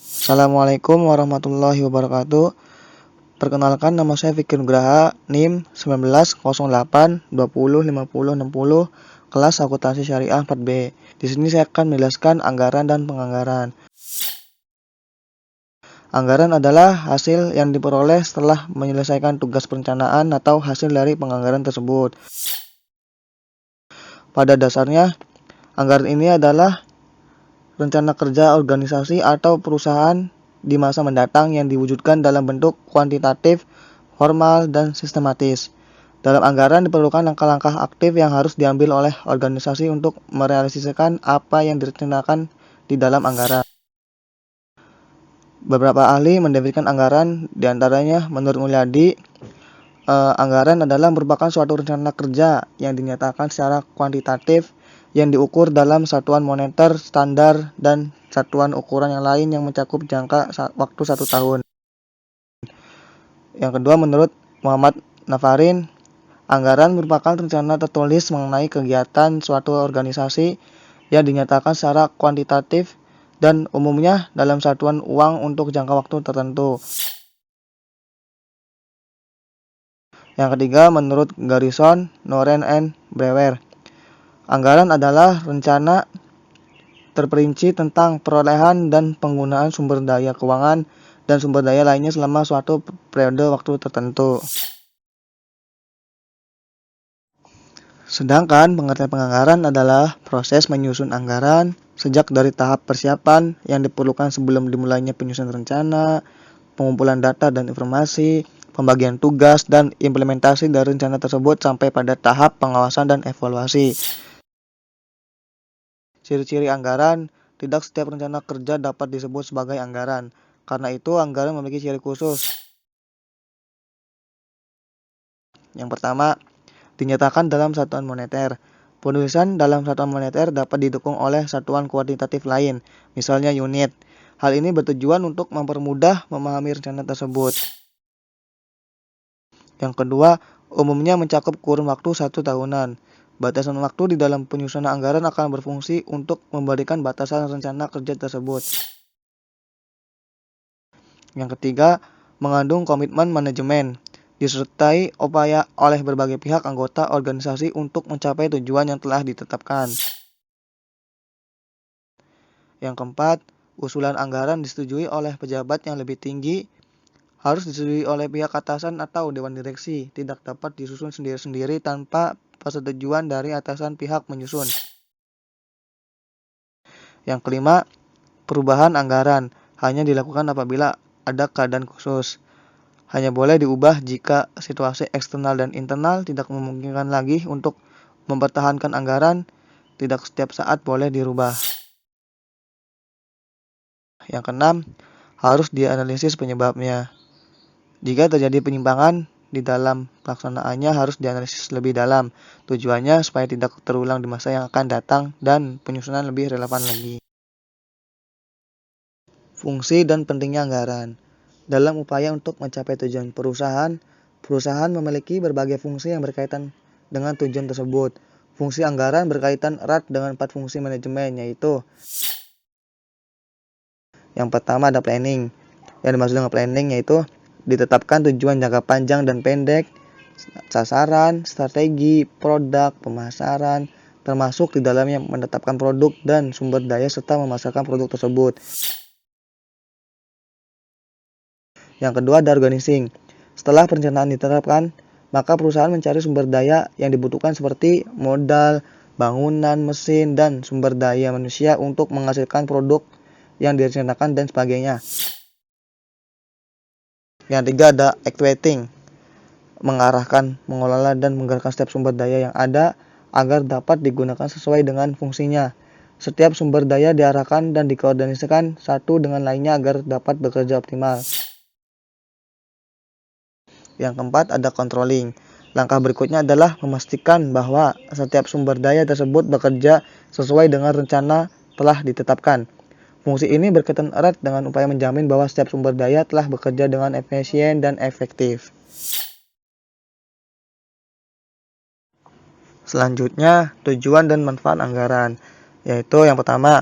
Assalamualaikum warahmatullahi wabarakatuh. Perkenalkan, nama saya Fikri Nugraha, NIM 1908205060, kelas Akuntansi Syariah 4B. Di sini saya akan menjelaskan anggaran dan penganggaran. Anggaran adalah hasil yang diperoleh setelah menyelesaikan tugas perencanaan atau hasil dari penganggaran tersebut. Pada dasarnya, anggaran ini adalah rencana kerja organisasi atau perusahaan di masa mendatang yang diwujudkan dalam bentuk kuantitatif, formal, dan sistematis. Dalam anggaran diperlukan langkah-langkah aktif yang harus diambil oleh organisasi untuk merealisasikan apa yang direncanakan di dalam anggaran. Beberapa ahli mendefinisikan anggaran, diantaranya menurut Mulyadi, anggaran adalah merupakan suatu rencana kerja yang dinyatakan secara kuantitatif yang diukur dalam satuan moneter standar dan satuan ukuran yang lain yang mencakup jangka waktu 1 tahun. Yang kedua, menurut Muhammad Nafarin, anggaran merupakan rencana tertulis mengenai kegiatan suatu organisasi yang dinyatakan secara kuantitatif dan umumnya dalam satuan uang untuk jangka waktu tertentu. Yang ketiga, menurut Garrison, Noren, and Brewer, anggaran adalah rencana terperinci tentang perolehan dan penggunaan sumber daya keuangan dan sumber daya lainnya selama suatu periode waktu tertentu. Sedangkan pengertian penganggaran adalah proses menyusun anggaran sejak dari tahap persiapan yang diperlukan sebelum dimulainya penyusunan rencana, pengumpulan data dan informasi, pembagian tugas, dan implementasi dari rencana tersebut sampai pada tahap pengawasan dan evaluasi. Ciri-ciri anggaran: tidak setiap rencana kerja dapat disebut sebagai anggaran. Karena itu, anggaran memiliki ciri khusus. Yang pertama, dinyatakan dalam satuan moneter. Penulisan dalam satuan moneter dapat didukung oleh satuan kuantitatif lain, misalnya unit. Hal ini bertujuan untuk mempermudah memahami rencana tersebut. Yang kedua, umumnya mencakup kurun waktu 1 tahunan. Batasan waktu di dalam penyusunan anggaran akan berfungsi untuk memberikan batasan rencana kerja tersebut. Yang ketiga, mengandung komitmen manajemen, disertai upaya oleh berbagai pihak anggota organisasi untuk mencapai tujuan yang telah ditetapkan. Yang keempat, usulan anggaran disetujui oleh pejabat yang lebih tinggi, harus disetujui oleh pihak atasan atau dewan direksi, tidak dapat disusun sendiri-sendiri tanpa persetujuan dari atasan pihak menyusun. Yang kelima, perubahan anggaran hanya dilakukan apabila ada keadaan khusus. Hanya boleh diubah jika situasi eksternal dan internal tidak memungkinkan lagi untuk mempertahankan anggaran. Tidak setiap saat boleh dirubah. Yang keenam, harus dianalisis penyebabnya. Jika terjadi penyimpangan di dalam pelaksanaannya harus dianalisis lebih dalam. Tujuannya supaya tidak terulang di masa yang akan datang dan penyusunan lebih relevan lagi. Fungsi dan pentingnya anggaran. Dalam upaya untuk mencapai tujuan perusahaan, perusahaan memiliki berbagai fungsi yang berkaitan dengan tujuan tersebut. Fungsi anggaran berkaitan erat dengan 4 fungsi manajemen, yaitu yang pertama ada planning. Yang dimaksud dengan planning yaitu ditetapkan tujuan jangka panjang dan pendek, sasaran, strategi, produk, pemasaran, termasuk di dalamnya menetapkan produk dan sumber daya serta memasarkan produk tersebut. Yang kedua ada organizing. Setelah perencanaan ditetapkan, maka perusahaan mencari sumber daya yang dibutuhkan seperti modal, bangunan, mesin, dan sumber daya manusia untuk menghasilkan produk yang direncanakan dan sebagainya. Yang ketiga ada activating, mengarahkan, mengelola, dan menggerakkan setiap sumber daya yang ada agar dapat digunakan sesuai dengan fungsinya. Setiap sumber daya diarahkan dan dikoordinasikan satu dengan lainnya agar dapat bekerja optimal. Yang keempat ada controlling. Langkah berikutnya adalah memastikan bahwa setiap sumber daya tersebut bekerja sesuai dengan rencana telah ditetapkan. Fungsi ini berkaitan erat dengan upaya menjamin bahwa setiap sumber daya telah bekerja dengan efisien dan efektif. Selanjutnya, tujuan dan manfaat anggaran, yaitu yang pertama,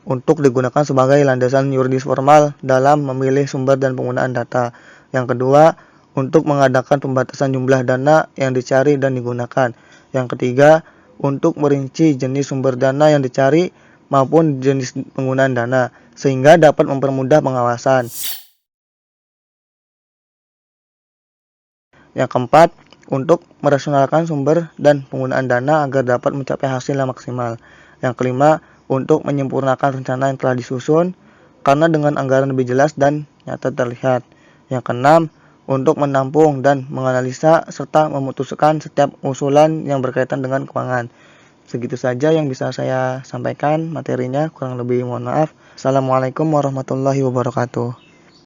untuk digunakan sebagai landasan yuridis formal dalam memilih sumber dan penggunaan data. Yang kedua, untuk mengadakan pembatasan jumlah dana yang dicari dan digunakan. Yang ketiga, untuk merinci jenis sumber dana yang dicari maupun jenis penggunaan dana, sehingga dapat mempermudah pengawasan. Yang keempat, untuk merasionalkan sumber dan penggunaan dana agar dapat mencapai hasil yang maksimal. Yang kelima, untuk menyempurnakan rencana yang telah disusun, karena dengan anggaran lebih jelas dan nyata terlihat. Yang keenam, untuk menampung dan menganalisa serta memutuskan setiap usulan yang berkaitan dengan keuangan. Segitu saja yang bisa saya sampaikan materinya, kurang lebih mohon maaf. Assalamualaikum warahmatullahi wabarakatuh.